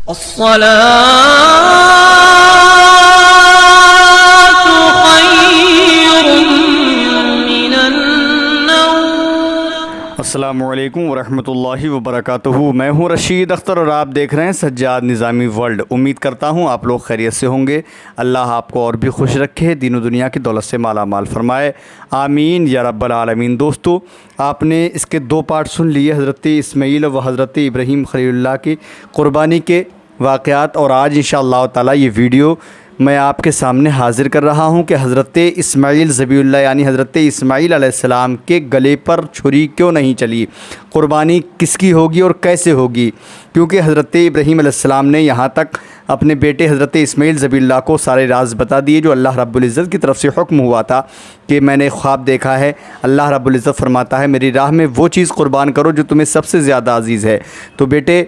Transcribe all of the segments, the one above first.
अस्सलातु खैरुम मिनन्नौम। अस्सलामुअलैकुम वरहमतुल्लाहि वबरकातुहू। मैं हूं रशीद अख्तर और आप देख रहे हैं सज्जाद निज़ामी वर्ल्ड। उम्मीद करता हूं आप लोग खैरियत से होंगे। अल्लाह आपको और भी खुश रखे, दीन दुनिया की दौलत से माला माल फरमाए, आमीन या रब्बल आलमीन। दोस्तों, आपने इसके दो पार्ट सुन लिए, हज़रत इस्माईल व हज़रत इब्राहीम खलीलुल्लाह की क़ुरबानी के वाक़यात। और आज इंशाअल्लाह ताला ये वीडियो मैं आपके सामने हाज़िर कर रहा हूँ कि हज़रत इस्माईल ज़बीहुल्लाह यानी हज़रत इस्माईल अलैहिस्सलाम के गले पर छुरी क्यों नहीं चली, क़ुरबानी किसकी होगी और कैसे होगी। क्योंकि हज़रत इब्राहीम अलैहिस्सलाम ने यहाँ तक अपने बेटे हज़रत इस्माईल ज़बीहुल्लाह को सारे राज बता दिए जो अल्लाह रब्बुल इज़्ज़त की तरफ से हुक्म हुआ था कि मैंने ख्वाब देखा है। अल्लाह रब्बुल इज़्ज़त फरमाता है मेरी राह में वो चीज़ क़ुरबान करो जो तुम्हें सबसे ज़्यादा अज़ीज़ है। तो बेटे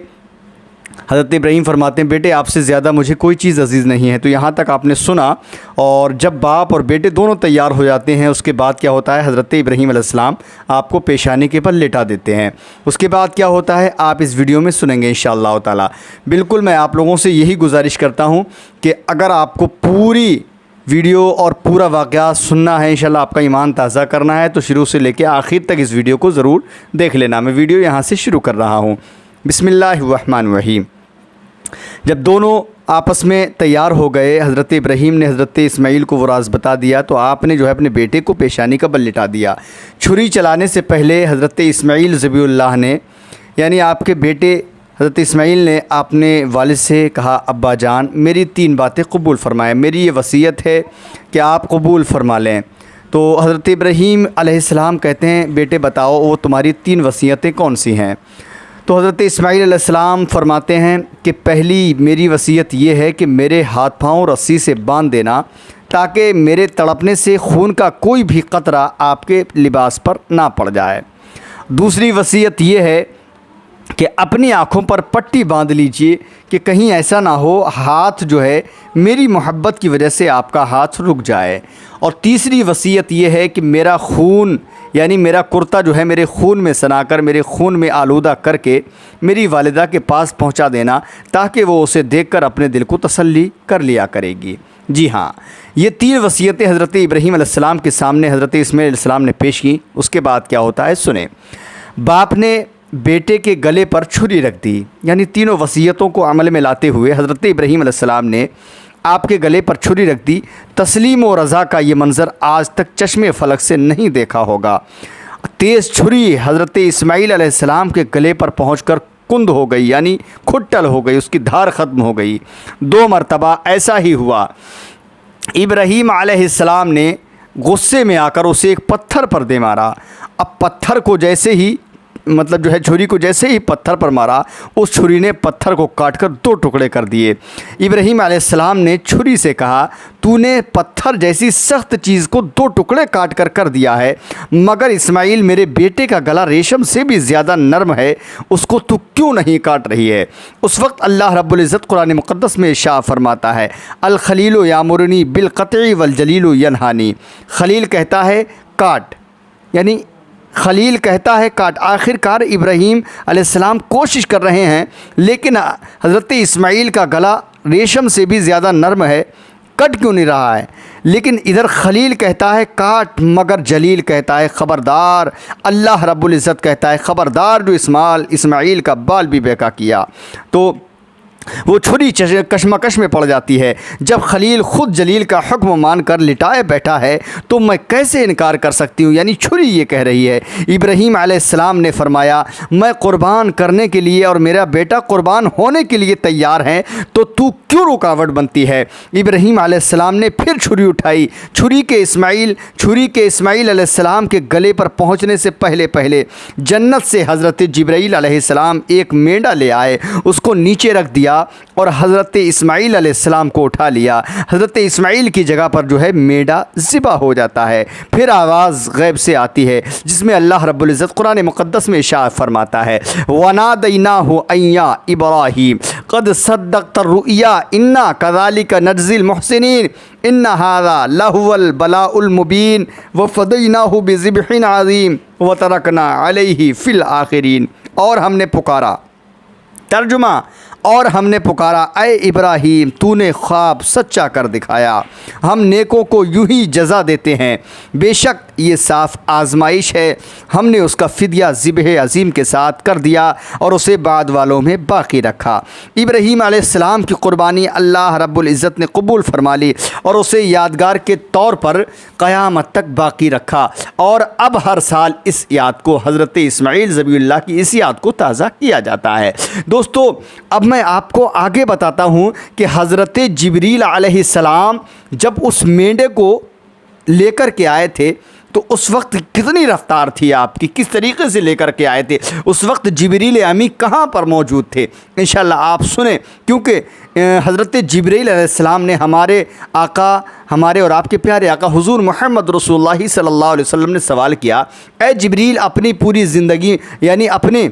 हज़रत इब्राहीम फरमाते हैं बेटे आपसे ज़्यादा मुझे कोई चीज़ अज़ीज़ नहीं है। तो यहाँ तक आपने सुना। और जब बाप और बेटे दोनों तैयार हो जाते हैं उसके बाद क्या होता है, हज़रत इब्राहीम अलैहिस्सलाम आपको पेशानी के पर लेटा देते हैं। उसके बाद क्या होता है आप इस वीडियो में सुनेंगे इंशाअल्लाह ताला। बिल्कुल मैं आप लोगों से यही गुजारिश करता हूँ कि अगर आपको पूरी वीडियो और पूरा वाक़या सुनना है, इंशाअल्लाह आपका ईमान ताज़ा करना है, तो शुरू से लेकर आखिर तक इस वीडियो को ज़रूर देख लेना। मैं वीडियो यहाँ से शुरू कर रहा हूँ। बिस्मिल्लाहिर्रहमानिर्रहीम। जब दोनों आपस में तैयार हो गए, हज़रत इब्राहीम ने हज़रत इस्माईल को वो राज बता दिया, तो आपने जो है अपने बेटे को पेशानी का बल लिटा दिया। छुरी चलाने से पहले हज़रत इस्माईल ज़बीहुल्लाह ने यानी आपके बेटे हज़रत इस्माईल ने अपने वालिद से कहा अब्बा जान मेरी 3 बातें कबूल फ़रमाएँ, मेरी ये वसीयत है कि आप कबूल फ़रमा लें। तो हज़रत इब्राहीम अलैहिस्सलाम कहते हैं बेटे बताओ वो तुम्हारी 3 वसीयतें कौन सी हैं। तो हज़रत इस्माईल अलैहिस्सलाम फरमाते हैं कि पहली मेरी वसीयत ये है कि मेरे हाथ पाँव रस्सी से बांध देना ताकि मेरे तड़पने से खून का कोई भी कतरा आपके लिबास पर ना पड़ जाए। दूसरी वसीयत ये है कि अपनी आँखों पर पट्टी बांध लीजिए कि कहीं ऐसा ना हो हाथ जो है मेरी मोहब्बत की वजह से आपका हाथ रुक जाए। और तीसरी वसीयत ये है कि मेरा खून यानी मेरा कुर्ता जो है मेरे खून में सनाकर मेरे खून में आलूदा करके मेरी वालिदा के पास पहुंचा देना ताकि वो उसे देखकर अपने दिल को तसल्ली कर लिया करेगी। जी हाँ, ये 3 वसीयतें हज़रत इब्राहीम अलैहिस्सलाम के सामने हज़रत इस्माईल अलैहिस्सलाम ने पेश की। उसके बाद क्या होता है सुने। बाप ने बेटे के गले पर छुरी रख दी, यानी तीनों वसीयतों को अमल में लाते हुए हज़रत इब्राहीम अलैहिस्सलाम ने आपके गले पर छुरी रख दी। तस्लीम और रज़ा का ये मंज़र आज तक चश्मे फलक से नहीं देखा होगा। तेज़ छुरी हज़रत इस्माईल अलैहिस्सलाम के गले पर पहुंचकर कुंद हो गई, यानी खुट्टल हो गई, उसकी धार ख़त्म हो गई। 2 मरतबा ऐसा ही हुआ। इब्राहीम अलैहिस्सलाम ने गुस्से में आकर उसे एक पत्थर पर दे मारा। अब पत्थर को जैसे ही मतलब जो है छुरी को जैसे ही पत्थर पर मारा उस छुरी ने पत्थर को काटकर 2 टुकड़े कर दिए। इब्राहीम अलैहिस्सलाम ने छुरी से कहा तूने पत्थर जैसी सख्त चीज़ को 2 टुकड़े काट कर दिया है, मगर इस्माईल मेरे बेटे का गला रेशम से भी ज़्यादा नरम है, उसको तू क्यों नहीं काट रही है। उस वक्त अल्लाह रब्बुल इज़्ज़त कुरान मुक़द्दस में इरशाद फरमाता है अल खलीलु यामुरनी बिल क़त्ई वल जलीलु यनहानी। खलील कहता है काट, यानी खलील कहता है काट। आखिरकार इब्राहीम अलैहिस्सलाम कोशिश कर रहे हैं लेकिन हज़रत इस्माईल का गला रेशम से भी ज़्यादा नरम है, कट क्यों नहीं रहा है। लेकिन इधर खलील कहता है काट, मगर जलील कहता है ख़बरदार। अल्लाह रब्बुल इज़्ज़त कहता है ख़बरदार जो इस्माईल का बाल भी बेका किया। तो वो छुरी कशमकश में पड़ जाती है। जब खलील ख़ुद जलील का हुक्म मानकर लिटाए बैठा है तो मैं कैसे इनकार कर सकती हूँ, यानी छुरी ये कह रही है। इब्राहीम अलैहिस्सलाम ने फरमाया मैं क़ुरबान करने के लिए और मेरा बेटा क़ुरबान होने के लिए तैयार है, तो तू क्यों रुकावट बनती है। इब्राहीम अलैहिस्सलाम ने फिर छुरी उठाई। छुरी के इस्माईल अलैहिस्सलाम के गले पर पहुँचने से पहले जन्नत से हज़रत जिब्राईल अलैहिस्सलाम एक मेंढा ले आए, उसको नीचे रख दिया और हज़रत इस्माईल अलैहिस्सलाम को उठा लिया। हज़रत इस्माईल की जगह पर जो है मेढा ज़िबा हो जाता है। फिर आवाज़ गैब से आती है जिसमें अल्लाह रब्बुल इज़्ज़त कुरान मुक़द्दस में इरशाद फरमाता है वनादैनाहु अय्या इब्राहीम क़द सद्दक़्ता रुइया इन्ना कज़ालिका नज्ज़िल मुहसिनीन इन्ना हाज़ा लहुवल बलाउल मुबीन व फ़दैनाहु बिज़िब्हिन अज़ीम व तरकना अलैहि फ़िल आखिरीन। और हमने पुकारा, तर्जुमा और हमने पुकारा, ऐ इब्राहीम तूने ख्वाब सच्चा कर दिखाया, हम नेकों को यूं ही जज़ा देते हैं, बेशक ये साफ़ आजमाइश है, हमने उसका फ़िदिया ज़िबह अज़ीम के साथ कर दिया और उसे बाद वालों में बाकी रखा। इब्राहीम अलैहिस्सलाम की क़ुरबानी अल्लाह रब्बुल इज़्ज़त ने कबूल फरमा ली और उसे यादगार के तौर पर क़यामत तक बाकी रखा। और अब हर साल इस याद को, हज़रत इस्माईल ज़बीहुल्लाह की इस याद को ताज़ा किया जाता है। दोस्तों, अब मैं आपको आगे बताता हूँ कि हज़रत जिब्रील अलैहिस्सलाम जब उस मेंढे को लेकर के आए थे तो उस वक्त कितनी रफ्तार थी आपकी, किस तरीके से लेकर के आए थे, उस वक्त जिब्रील अमी कहाँ पर मौजूद थे। इंशाल्लाह आप सुने, क्योंकि हज़रत जिब्रील अलैहिस्सलाम ने हमारे आका, हमारे और आपके प्यारे आका हुज़ूर मोहम्मद रसूलुल्लाह सल्लल्लाहु अलैहि वसल्लम ने सवाल किया, ऐ जिब्रील अपनी पूरी ज़िंदगी यानी अपने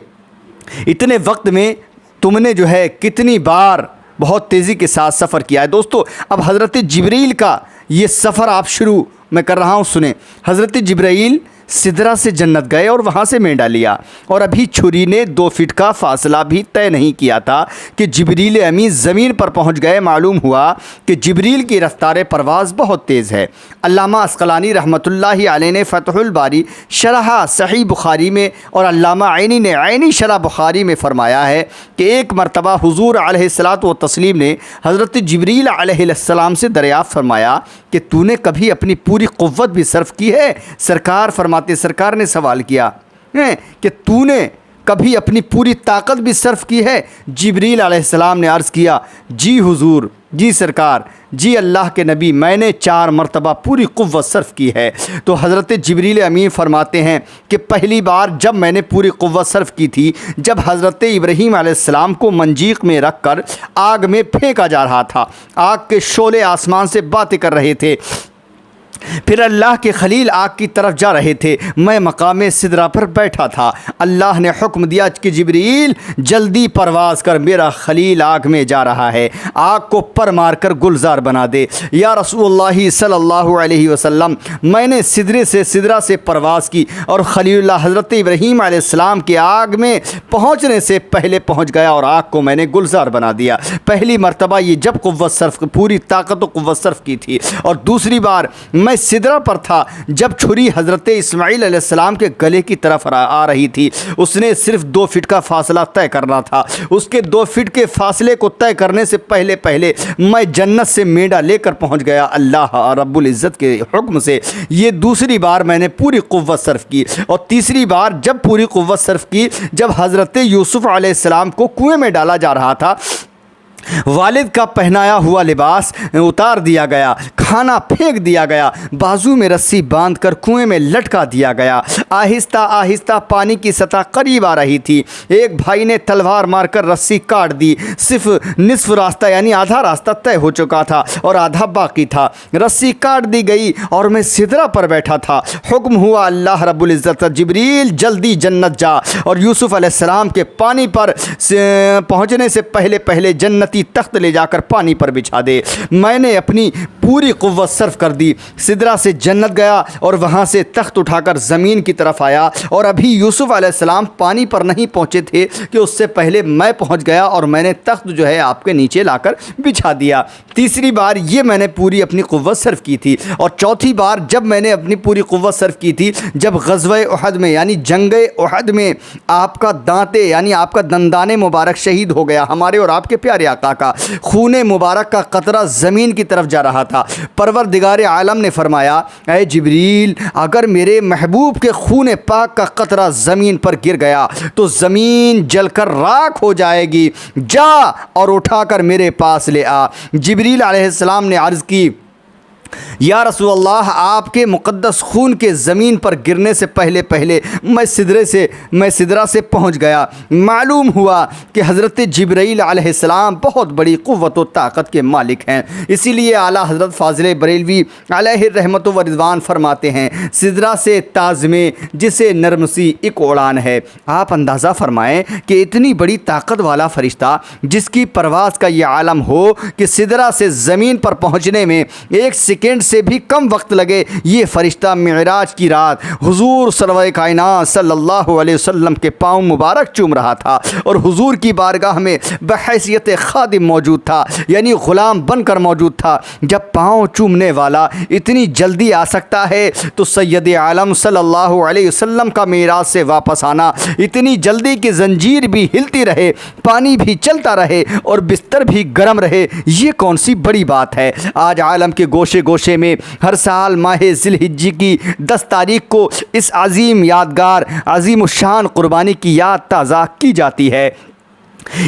इतने वक्त में तुमने जो है कितनी बार बहुत तेज़ी के साथ सफ़र किया है। दोस्तों, अब हज़रत जिब्रील का ये सफ़र आप शुरू मैं कर रहा हूँ, सुने। हज़रत जिब्राईल सिदरा से जन्नत गए और वहाँ से मेंढा लिया, और अभी छुरी ने 2 फीट का फासला भी तय नहीं किया था कि जिब्रील अमी ज़मीन पर पहुँच गए। मालूम हुआ कि जिब्रील की रफ्तार परवाज़ बहुत तेज़ है। अल्लामा अस्क़लानी रहमतुल्लाहि अलैह ने फ़तहुल बारी शरह सही बुखारी में और अल्लामा आइनी ने आइनी शरह बुखारी में फ़रमाया है कि एक मरतबा हुज़ूर अलैहिस्सलातु व तस्लीम ने हज़रत जिब्रील अलैहिस्सलाम से दरियाफ़्त फ़रमाया कि तूने कभी अपनी पूरी क़ुव्वत भी सर्फ़ की है। सरकार ने सवाल किया कि तूने कभी अपनी पूरी ताकत भी सर्फ की है। जिब्रील अलैहिस्सलाम ने अर्ज़ किया, जी हुजूर, जी सरकार, जी अल्लाह के नबी, मैंने 4 मरतबा पूरी क़ुव्वत सर्फ की है। तो हज़रत जिब्रील अमीन फरमाते हैं कि पहली बार जब मैंने पूरी क़ुव्वत सर्फ की थी, जब हज़रत इब्राहीम अलैहिस्सलाम को मंजीक़ में रख कर आग में फेंका जा रहा था, आग के शोले आसमान से बातें कर रहे थे, फिर अल्लाह के खलील आग की तरफ जा रहे थे, मैं मकामे सिदरा पर बैठा था। अल्लाह ने हुक्म दिया कि जिब्रील जल्दी परवाज़ कर, मेरा खलील आग में जा रहा है, आग को पर मार कर गुलजार बना दे। या रसूलुल्लाह सल्लल्लाहु अलैहि वसल्लम, मैंने सिदरा से परवाज़ की और खलीलुल्लाह हज़रत इब्राहीम अलैहिस्सलाम के आग में पहुँचने से पहले पहुँच गया और आग को मैंने गुलजार बना दिया। पहली मरतबा ये जब क़ुव्वत सर्फ़, पूरी ताकत व क़ुव्वत सर्फ़ की थी, और दूसरी बार मैं सिदरा पर था जब छुरी हज़रत इस्माईल अलैहिस्सलाम के गले की तरफ आ रही थी। उसने सिर्फ 2 फीट का फासला तय करना था। उसके 2 फीट के फासले को तय करने से पहले पहले मैं जन्नत से मेंढा लेकर पहुंच गया अल्लाह रब्बुल इज़्ज़त के हुक्म से। ये दूसरी बार मैंने पूरी क़ुव्वत सर्फ़ की। और तीसरी बार जब पूरी क़ुव्वत सर्फ़ की, जब हज़रत यूसुफ़ अलैहिस्सलाम को कुएँ में डाला जा रहा था, वालिद का पहनाया हुआ लिबास उतार दिया गया, खाना फेंक दिया गया, बाजू में रस्सी बांधकर कुएं में लटका दिया गया। आहिस्ता आहिस्ता पानी की सतह करीब आ रही थी। एक भाई ने तलवार मारकर रस्सी काट दी। सिर्फ निस्फ रास्ता यानी आधा रास्ता तय हो चुका था और आधा बाकी था। रस्सी काट दी गई और मैं सिदरा पर बैठा था। हुक्म हुआ अल्लाह रब्बुल इज़्ज़त, जिब्रील जल्दी जन्नत जा और यूसुफ़ अलैहिस्सलाम के पानी पर पहुँचने से पहले पहले जन्नती तख्त ले जाकर पानी पर बिछा दे। मैंने अपनी पूरी क़ुव्वत सर्फ कर दी, सिदरा से जन्नत गया और वहाँ से तख्त उठाकर ज़मीन की तरफ आया। और अभी यूसुफ़ अलैहिस्सलाम पानी पर नहीं पहुँचे थे कि उससे पहले मैं पहुँच गया और मैंने तख्त जो है आपके नीचे लाकर बिछा दिया। तीसरी बार ये मैंने पूरी अपनी क़ुव्वत सर्फ की थी। और चौथी बार जब मैंने अपनी पूरी क़ुव्वत सर्फ की थी, जब ग़ज़वे उहद में यानी जंगे उहद में आपका दांते यानी आपका दंदाने मुबारक शहीद हो गया। हमारे और आपके प्यारे आका का खूने मुबारक का कतरा ज़मीन की तरफ जा रहा था। परवरदिगार आलम ने फरमाया, ऐ जिब्रील, अगर मेरे महबूब के खून पाक का कतरा ज़मीन पर गिर गया तो ज़मीन जलकर राख हो जाएगी, जा और उठाकर मेरे पास ले आ। जिब्रील अलैहिस्सलाम ने अर्ज़ की, या रसूलल्लाह, आपके मुक़द्दस खून के ज़मीन पर गिरने से पहले पहले मैं सिदरा से पहुंच गया। मालूम हुआ कि हज़रत जिब्राईल अलैहिस्सलाम बहुत बड़ी क़ुव्वत व ताकत के मालिक हैं। इसीलिए आला हज़रत फ़ाज़िल बरेलवी अलैहि रहमत व रिज़वान फरमाते हैं, सिदरा से ताज़ में जिसे नरमसी एक उड़ान है। आप अंदाज़ा फ़रमाएँ कि इतनी बड़ी ताकत वाला फ़रिश्ता जिसकी परवाज़ का ये आलम हो कि सिदरा से ज़मीन पर पहुँचने में एक सेकंड से भी कम वक्त लगे, ये फ़रिश्ता मिराज की रात हुजूर सरवर कायनात सल्लल्लाहु अलैहि वसल्लम के पाँव मुबारक चूम रहा था और हुजूर की बारगाह में बहैसियत खादिम मौजूद था, यानी ग़ुलाम बनकर मौजूद था। जब पाँव चूमने वाला इतनी जल्दी आ सकता है तो सैयद आलम सल्लल्लाहु अलैहि वसल्लम का मेराज से वापस आना, इतनी जल्दी कि ज़ंजीर भी हिलती रहे, पानी भी चलता रहे और बिस्तर भी गर्म रहे, ये कौन सी बड़ी बात है। आज आलम के गोशे गोशे में हर साल माह ज़िलहिज्जा की 10 तारीख को इस अजीम यादगार अजीम शान कुर्बानी की याद ताज़ा की जाती है।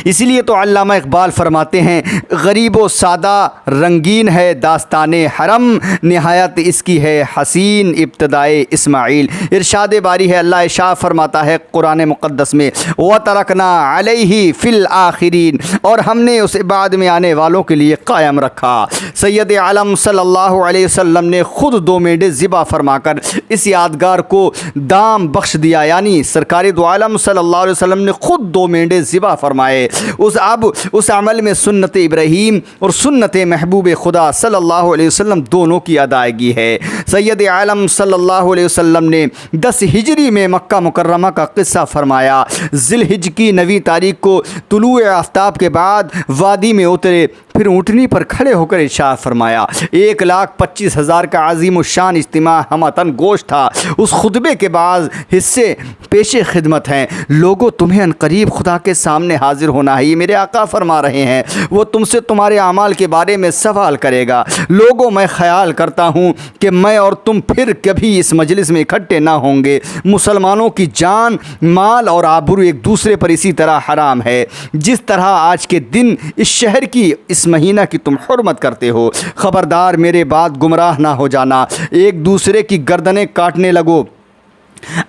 इसलिए तो अल्लामा इकबाल फरमाते हैं, गरीब व सादा रंगीन है दास्ताने हरम, नहायत इसकी है हसीन इब्तदाए इस्माइल। इरशाद बारी है, अल्लाह शाह फरमाता है कुरान मुक़द्दस में, व तरकना अलैहि फिल आखिरीन, और हमने उसे बाद में आने वालों के लिए कायम रखा। सैयद आलम सल्लल्लाहु अलैहि वसल्लम ने ख़ुद 2 मेंढे ज़िबा फरमाकर इस यादगार को दाम बख्श दिया, यानी सरकारी दो आलम सल्लल्लाहु अलैहि वसल्लम ने ख़ुद 2 मेंढे ज़िबा फरमाए। उस अमल में सुन्नत इब्राहीम और सुन्नत महबूब खुदा सल्लल्लाहु अलैहि वसल्लम दोनों की अदायगी है। सैयद आलम सल्लल्लाहु अलैहि वसल्लम ने 10 हिजरी में मक्का मुकर्रमा का किस्सा फरमाया। ज़िलहिज की 9वीं तारीख को तुलूए आफ्ताब के बाद वादी में उतरे, फिर ऊँटनी पर खड़े होकर इरशाद फरमाया, 1,25,000 का अजीम शान इज्तिमा हमतन गोश्त था। उस खुतबे के बाद हिस्से पेशे खिदमत हैं। लोगों, तुम्हें अनकरीब खुदा के सामने हाजिर होना है, ये मेरे आका फरमा रहे हैं। वो तुमसे तुम्हारे अमाल के बारे में सवाल करेगा। लोगों, मैं ख्याल करता हूँ कि मैं और तुम फिर कभी इस मजलिस में इकट्ठे ना होंगे। मुसलमानों की जान, माल और आबरू एक दूसरे पर इसी तरह हराम है जिस तरह आज के दिन इस शहर की, इस महीना की तुम हुर्मत करते हो। ख़बरदार मेरे बाद गुमराह ना हो जाना, एक दूसरे की गर्दनें काटने लगो।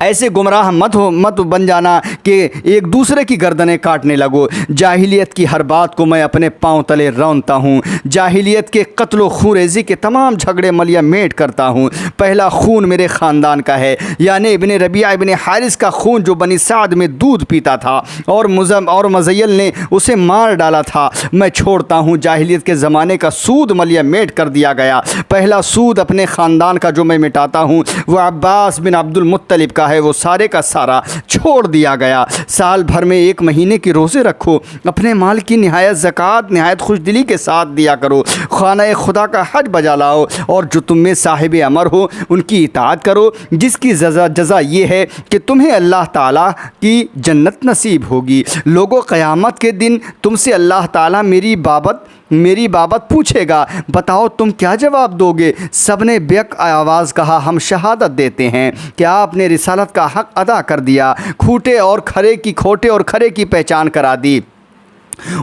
ऐसे गुमराह मत बन जाना कि एक दूसरे की गर्दनें काटने लगो। जाहिलियत की हर बात को मैं अपने पांव तले रौंदता हूँ। जाहिलियत के कत्ल खूरेज़ी के तमाम झगड़े मलिया मेट करता हूँ। पहला खून मेरे ख़ानदान का है, यानी इब्ने रबिया इब्ने हारिस का खून जो बनी साद में दूध पीता था और मज़य्यल ने उसे मार डाला था, मैं छोड़ता हूँ। जाहिलियत के ज़माने का सूद मलिया मेट कर दिया गया। पहला सूद अपने ख़ानदान का जो मैं मिटाता हूँ वह अब्बास बिन अब्दुल मुत्तलिब का है, वो सारे का सारा छोड़ दिया गया। साल भर में 1 महीने के रोज़े रखो। अपने माल की निहायत ज़कात निहायत खुशदिली के साथ दिया करो। खाना खुदा का हज बजा लाओ और जो तुम में साहिब अमर हो उनकी इताअत करो, जिसकी जज़ा ये है कि तुम्हें अल्लाह ताला की जन्नत नसीब होगी। लोगों, क़यामत के दिन तुमसे अल्लाह ताला मेरी बाबत पूछेगा, बताओ तुम क्या जवाब दोगे। सब ने बेक आवाज़ कहा, हम शहादत देते हैं कि आपने रिसालत का हक़ अदा कर दिया, खोटे और खरे की पहचान करा दी।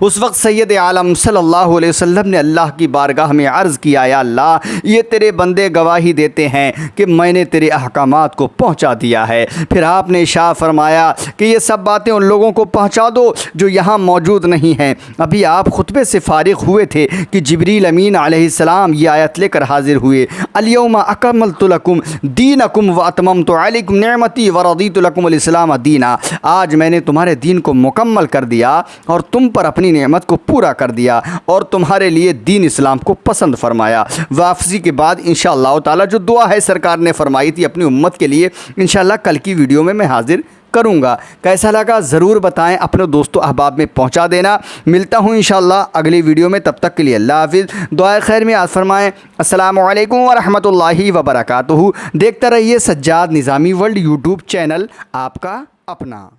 उस वक्त सैयद आलम सल्लल्लाहु अलैहि वसल्लम ने अल्लाह की बारगाह में अर्ज़ किया, या अल्लाह, ये तेरे बंदे गवाही देते हैं कि मैंने तेरे अहकामात को पहुंचा दिया है। फिर आपने इरशाद फरमाया कि ये सब बातें उन लोगों को पहुंचा दो जो यहाँ मौजूद नहीं हैं। अभी आप खुतबे से फारिग हुए थे कि जिब्रील अमीन अलैहिस्सलाम ये आयत लेकर हाजिर हुए, अल-यौमा अकमलतु लकुम दीनकुम व अतममतु अलैकुम निअमती व रदीतु लकुमुल इस्लाम दीना। आज मैंने तुम्हारे दीन को मुकम्मल कर दिया और तुम पर अपनी नेमत को पूरा कर दिया और तुम्हारे लिए दीन इस्लाम को पसंद फरमाया। वापसी के बाद इंशाअल्लाह ताला जो दुआ है सरकार ने फरमाई थी अपनी उम्मत के लिए, इंशाअल्लाह कल की वीडियो में मैं हाजिर करूँगा। कैसा लगा ज़रूर बताएं, अपने दोस्तों अहबाब में पहुँचा देना। मिलता हूँ इंशाअल्लाह अगली वीडियो में, तब तक के लिए अल्लाह हाफ़िज़, दुआ खैर में याद फरमाएँ। अस्सलामु अलैकुम व रहमतुल्लाहि व बरकातुहू। देखते रहिए सज्जाद निज़ामी वर्ल्ड यूट्यूब चैनल, आपका अपना।